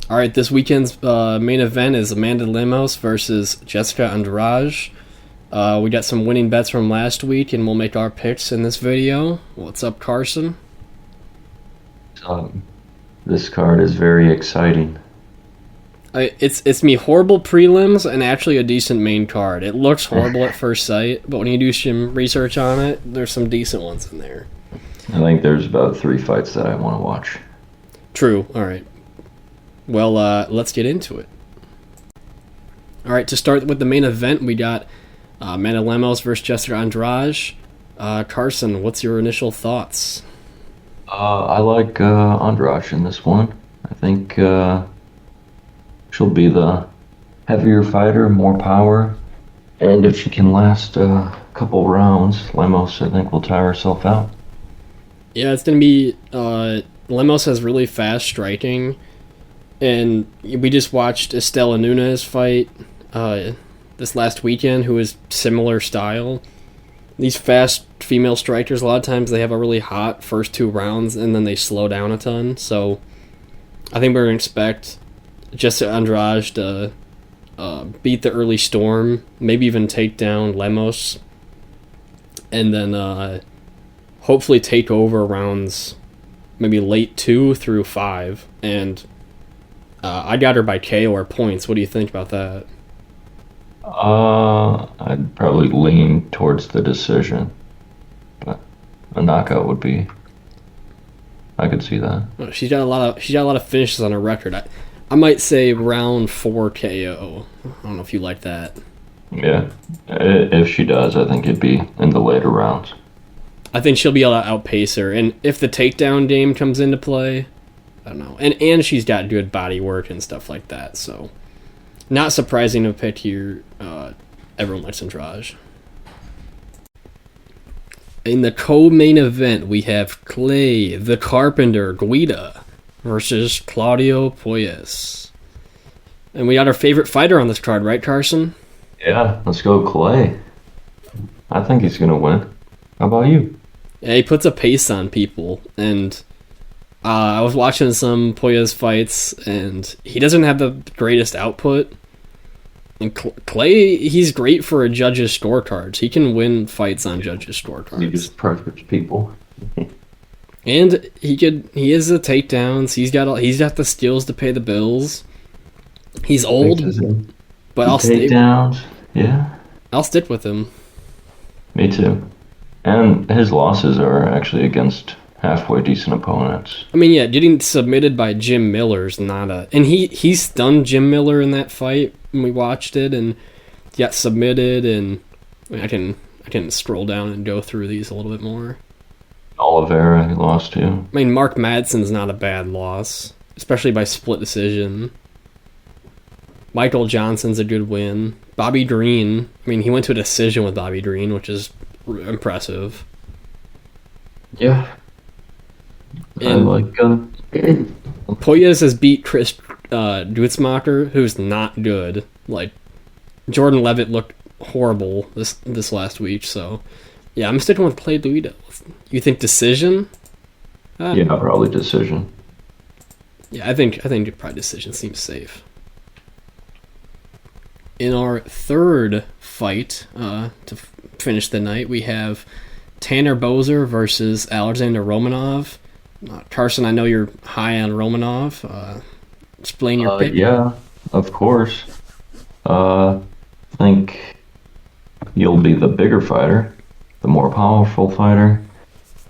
All right, this weekend's main event is Amanda Lemos versus Jessica Andrade. We got some winning bets from last week, and we'll make our picks in this video. What's up, Carson? This card is very exciting. It's me horrible prelims and actually a decent main card. It looks horrible at first sight, but when you do some research on it, there's some decent ones in there. I think there's about 3 fights that I want to watch. True. All right. Well, let's get into it. All right, to start with the main event, we got Amanda Lemos versus Jessica Andrade. Carson, what's your initial thoughts? I like Andrade in this one. I think she'll be the heavier fighter, more power, and if she can last a couple rounds, Lemos, I think, will tire herself out. Yeah, it's going to be... Lemos has really fast striking, and we just watched Estela Nunes fight this last weekend, who is similar style. These fast female strikers, a lot of times they have a really hot first 2 rounds, and then they slow down a ton. So I think we're going to expect Jessica Andrade to beat the early storm, maybe even take down Lemos, and then hopefully take over rounds maybe late 2 through 5. And I got her by KO or points. What do you think about that? I'd probably lean towards the decision, but a knockout would be. I could see that. She's got a lot of finishes on her record. I might say round 4 KO. I don't know if you like that. Yeah, if she does, I think it'd be in the later rounds. I think she'll be able to outpace her, and if the takedown game comes into play, I don't know. And she's got good body work and stuff like that, so not surprising to pick here. Everyone likes Andrade. In the co-main event, we have Clay the Carpenter Guida versus Claudio Puelles. And we got our favorite fighter on this card, right, Carson? Yeah, let's go Clay. I think he's going to win. How about you? Yeah, he puts a pace on people, and I was watching some Puelles fights, and he doesn't have the greatest output. And Clay, he's great for a judge's scorecards. He can win fights on judges' scorecards. He just pressures people. And he is the takedowns. He's got the skills to pay the bills. He's old, but I'll stay. Takedowns, yeah. I'll stick with him. Me too. And his losses are actually against halfway decent opponents. I mean, yeah, getting submitted by Jim Miller's not a... And he stunned Jim Miller in that fight when we watched it, and got submitted, and I can scroll down and go through these a little bit more. Oliveira, he lost to. I mean, Mark Madsen's not a bad loss, especially by split decision. Michael Johnson's a good win. Bobby Green, I mean, he went to a decision with Bobby Green, which is impressive. Yeah. And I like Puelles has beat Chris Duitsmacher, who's not good. Like, Jordan Levitt looked horrible this last week, so yeah, I'm sticking with Clay Guida. You think decision? Yeah, probably decision. Yeah, I think probably decision seems safe. In our third fight to finish the night, we have Tanner Boser versus Alexander Romanov. Carson, I know you're high on Romanov. Explain your pick. Yeah, of course. I think you'll be the bigger fighter, the more powerful fighter.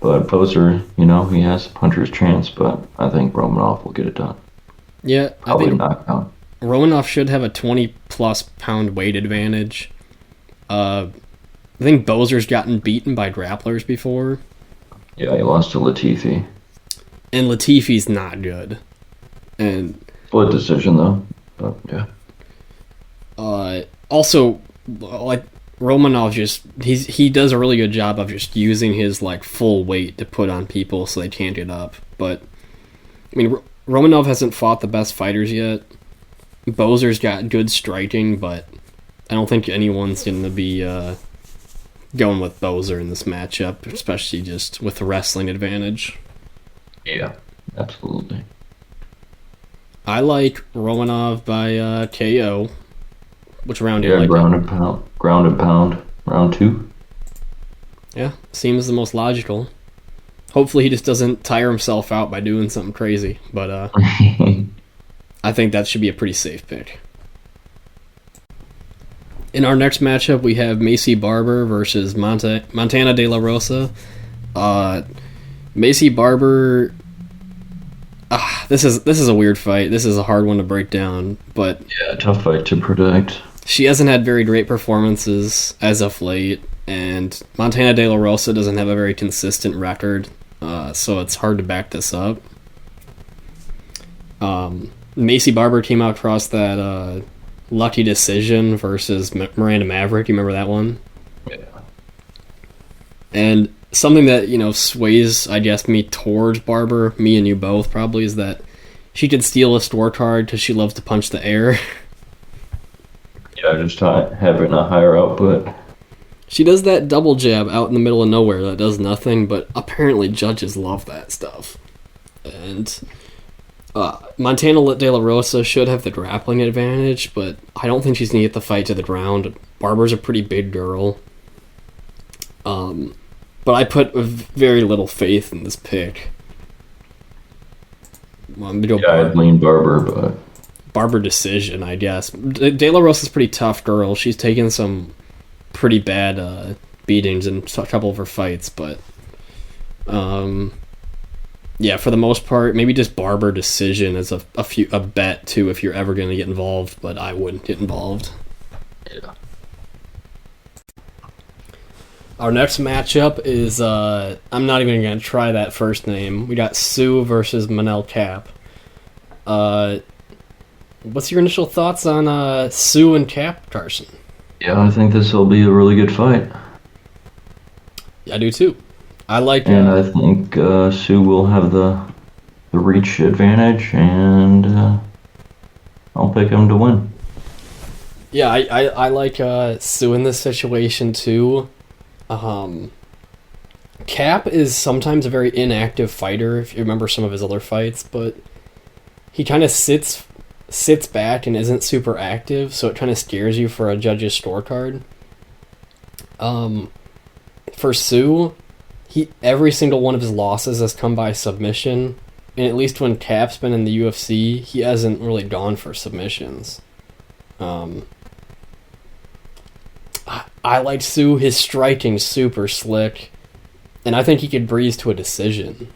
But Boser, he has a puncher's chance, but I think Romanov will get it done. Yeah, probably knockout. Romanov should have a 20-plus pound weight advantage. I think Boser's gotten beaten by grapplers before. Yeah, he lost to Latifi. And Latifi's not good. And split decision, though. But, yeah. Also, like, Romanov he does a really good job of just using his, like, full weight to put on people so they can't get up. But, I mean, Romanov hasn't fought the best fighters yet. Boser's got good striking, but I don't think anyone's going to be going with Boser in this matchup, especially just with the wrestling advantage. Yeah, absolutely. I like Romanov by KO. Which round do you Yeah, like? ground and pound, round 2. Yeah, seems the most logical. Hopefully he just doesn't tire himself out by doing something crazy, but I think that should be a pretty safe pick. In our next matchup, we have Macie Barber versus Montana De La Rosa. Macie Barber. This is a weird fight. This is a hard one to break down, but Yeah, tough fight to predict. she hasn't had very great performances as of late, and Montana De La Rosa doesn't have a very consistent record, so it's hard to back this up. Macie Barber came out across that lucky decision versus Miranda Maverick. You remember that one? Yeah. And something that, sways, I guess, me towards Barber, me and you both probably, is that she could steal a scorecard because she loves to punch the air. Yeah, just having a higher output. She does that double jab out in the middle of nowhere that does nothing, but apparently judges love that stuff. And Montana De La Rosa should have the grappling advantage, but I don't think she's going to get the fight to the ground. Barber's a pretty big girl. But I put very little faith in this pick. I'd lean Barber, but Barber decision, I guess. De La Rosa's a pretty tough girl. She's taken some pretty bad beatings in a couple of her fights, but yeah, for the most part, maybe just Barber decision as a bet too if you're ever going to get involved, but I wouldn't get involved. yeah. Our next matchup is I'm not even going to try that first name. We got Sue versus Manel Cap. What's your initial thoughts on Sue and Cap, Carson? Yeah, I think this will be a really good fight. I do too. I like. And I think Sue will have the reach advantage, and I'll pick him to win. Yeah, I like Sue in this situation too. Cap is sometimes a very inactive fighter, if you remember some of his other fights, but he kind of sits back and isn't super active, so it kind of scares you for a judge's scorecard. For Sue, every single one of his losses has come by submission, and at least when Cap's been in the UFC, he hasn't really gone for submissions. I like Sue. His striking's super slick, and I think he could breeze to a decision.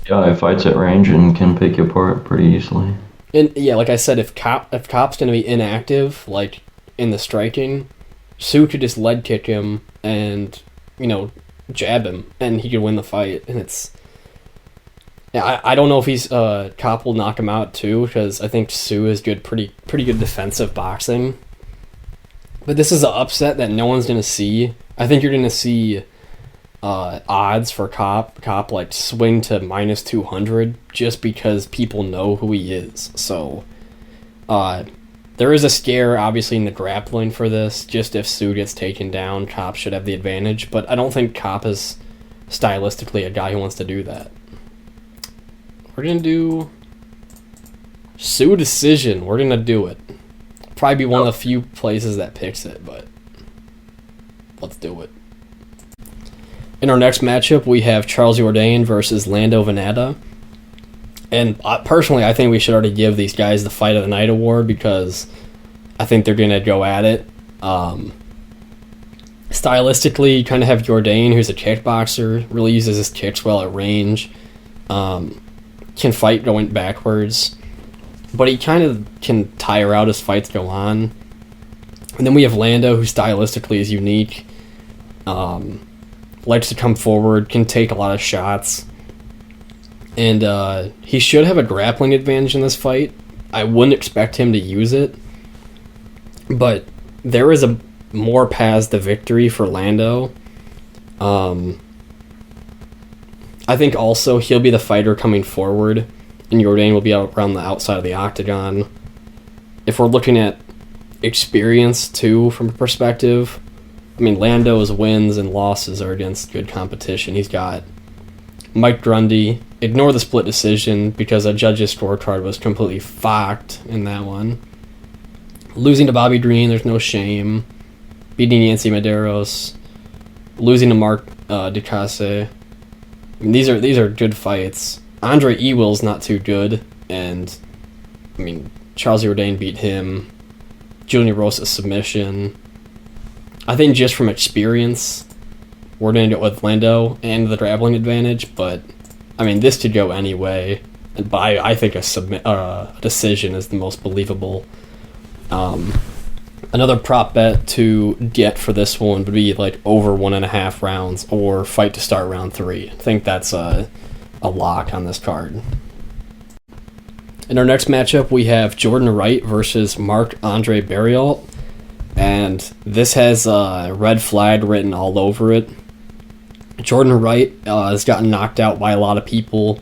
Yeah, he fights at range and can pick you apart pretty easily. And yeah, like I said, if Cop's going to be inactive, like in the striking, Sue could just lead kick him and jab him, and he could win the fight. And it's I don't know if Cop will knock him out too, because I think Sue is pretty good defensive boxing. But this is an upset that no one's going to see. I think you're going to see odds for Cop like swing to minus 200 just because people know who he is. So there is a scare obviously in the grappling for this. Just if Sue gets taken down, Cop should have the advantage. But I don't think Cop is stylistically a guy who wants to do that. We're going to do Sue decision. We're going to do it. Probably be one of the few places that picks it, but let's do it. In our next matchup, we have Charles Jourdain versus Lando Vannata. And personally, I think we should already give these guys the Fight of the Night award because I think they're going to go at it. Stylistically, you kind of have Jourdain, who's a kickboxer, really uses his kicks well at range, can fight going backwards, but he kind of can tire out as fights go on. And then we have Lando, who stylistically is unique, likes to come forward, can take a lot of shots, and he should have a grappling advantage in this fight. I wouldn't expect him to use it, but there is a more paths to victory for Lando. I think also he'll be the fighter coming forward, and Jourdain will be out around the outside of the octagon. If we're looking at experience too, from a perspective, I mean, Lando's wins and losses are against good competition. He's got Mike Grundy ignore the split decision because a judge's scorecard was completely fucked in that one. Losing to Bobby Green, there's no shame. Beating Yancy Medeiros. Losing to Mark Ducasse. I mean, these are good fights. Andre Ewell's not too good, and I mean, Charles Jourdain beat him. Junior Rosa submission. I think just from experience, we're going to go with Lando and the grappling advantage, but I mean, this could go anyway. But I think a decision is the most believable. Another prop bet to get for this one would be like over 1.5 rounds or fight to start round 3. I think that's a lock on this card. In our next matchup, we have Jordan Wright versus Marc-Andre Barriault, and this has red flag written all over it. Jordan Wright has gotten knocked out by a lot of people.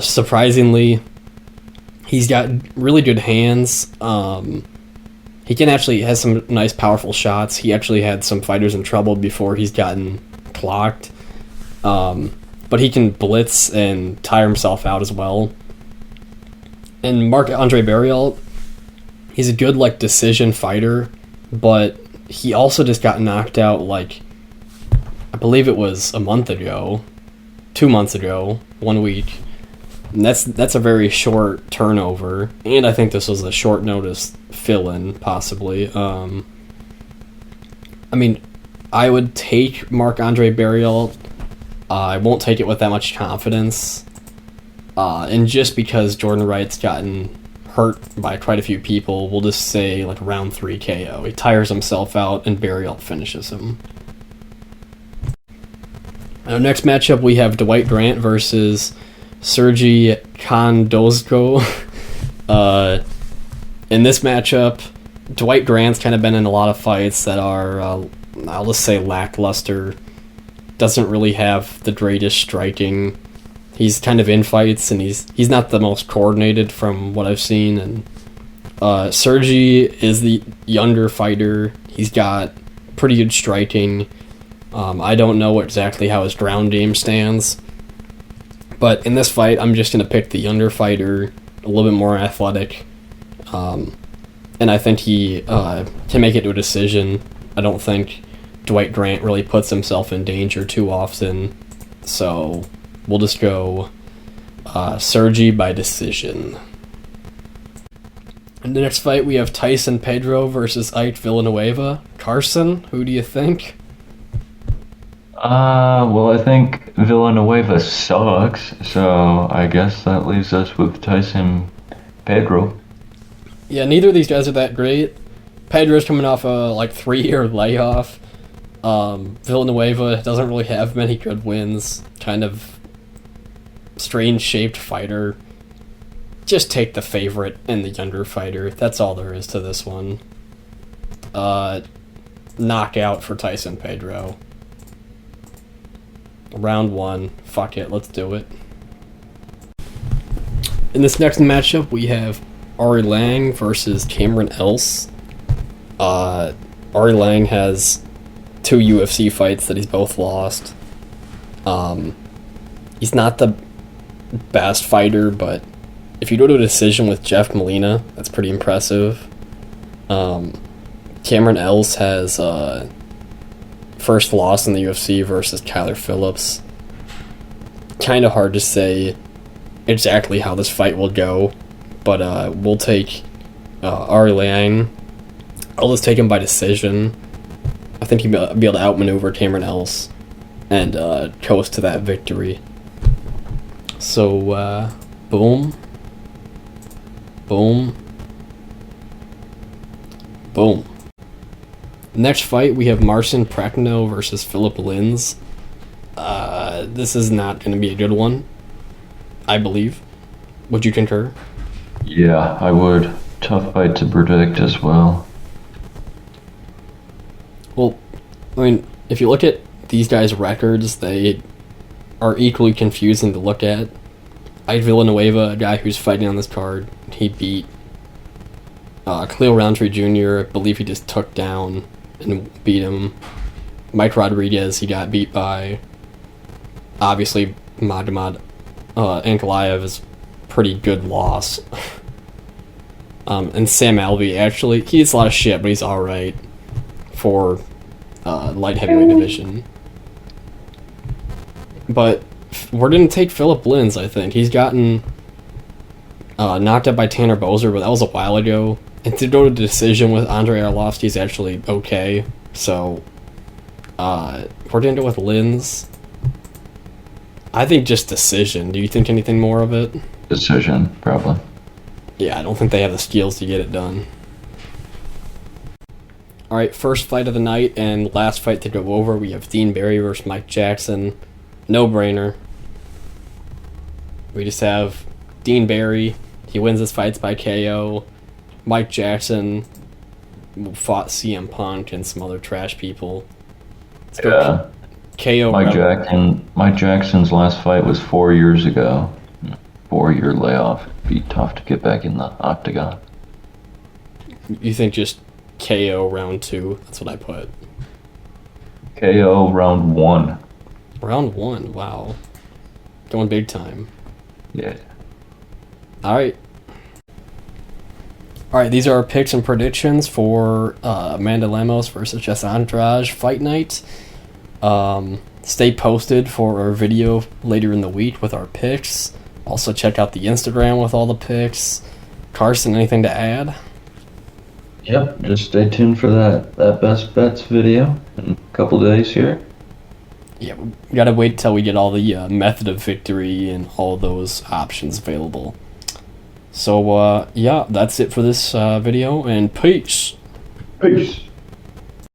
Surprisingly, he's got really good hands. He has some nice, powerful shots. He actually had some fighters in trouble before he's gotten clocked. But he can blitz and tire himself out as well. And Marc-Andre Barriault, he's a good decision fighter, but he also just got knocked out I believe it was a month ago, 2 months ago, 1 week. And that's a very short turnover, and I think this was a short notice fill-in, possibly. I mean, I would take Marc-Andre Barriault. I won't take it with that much confidence. And just because Jordan Wright's gotten hurt by quite a few people, we'll just say round 3 KO. He tires himself out and Barriault finishes him. Our next matchup, we have Dwight Grant versus Sergey Kondozko. In this matchup, Dwight Grant's kind of been in a lot of fights that are, I'll just say, lackluster. Doesn't really have the greatest striking. He's kind of in fights, and he's not the most coordinated from what I've seen. And Sergey is the younger fighter. He's got pretty good striking. I don't know exactly how his ground game stands. But in this fight, I'm just going to pick the younger fighter, a little bit more athletic. And I think he can make it to a decision. I don't think Dwight Grant really puts himself in danger too often. So we'll just go Sergey by decision. In the next fight, we have Tyson Pedro versus Ike Villanueva. Carson, who do you think? Well, I think Villanueva sucks, so I guess that leaves us with Tyson Pedro. Yeah, neither of these guys are that great. Pedro's coming off a 3-year layoff. Villanueva doesn't really have many good wins. Kind of strange-shaped fighter. Just take the favorite and the younger fighter. That's all there is to this one. Knockout for Tyson Pedro. Round 1. Fuck it, let's do it. In this next matchup, we have Ari Lang versus Cameron Else. Ari Lang has 2 UFC fights that he's both lost. He's not the best fighter, but if you go to a decision with Jeff Molina, that's pretty impressive. Cameron Else has first loss in the UFC versus Kyler Phillips. Kind of hard to say exactly how this fight will go, but we'll take Ari Lang. I'll just take him by decision. I think he'll be able to outmaneuver Cameron Else and coast to that victory. So, boom. Boom. Boom. Next fight, we have Marcin Prachnio versus Phillip Lins. This is not going to be a good one, I believe. Would you concur? Yeah, I would. Tough fight to predict as well. Well, I mean, if you look at these guys' records, they are equally confusing to look at. Ike Villanueva, a guy who's fighting on this card, he beat Khalil Roundtree Jr., I believe he just took down and beat him. Mike Rodriguez, he got beat by, obviously, Magomed Ankalaev is pretty good loss. And Sam Alvey, actually, he eats a lot of shit, but he's alright for light heavyweight division. But we're going to take Phillip Lins, I think. He's gotten knocked out by Tanner Boser, but that was a while ago. And to go to decision with Andrei Arlovsky is actually okay. So, we're going to go with Lins. I think just decision. Do you think anything more of it? Decision, probably. Yeah, I don't think they have the skills to get it done. Alright, first fight of the night and last fight to go over. We have Dean Barry versus Mike Jackson. No-brainer. We just have Dean Barry. He wins his fights by KO. Mike Jackson fought CM Punk and some other trash people. Let's go KO. Mike Jackson's last fight was 4 years ago. 4-year layoff. It'd be tough to get back in the octagon. You think just KO round 2? That's what I put. KO round 1. Round 1, wow. Going big time. Yeah. Alright, these are our picks and predictions for Amanda Lemos versus Jess Andrade fight night. Stay posted for our video later in the week with our picks. Also check out the Instagram with all the picks. Carson, anything to add? Yep, just stay tuned for that best bets video in a couple days here. Yeah, we gotta wait till we get all the method of victory and all those options available. So, yeah, that's it for this video, and peace! Peace!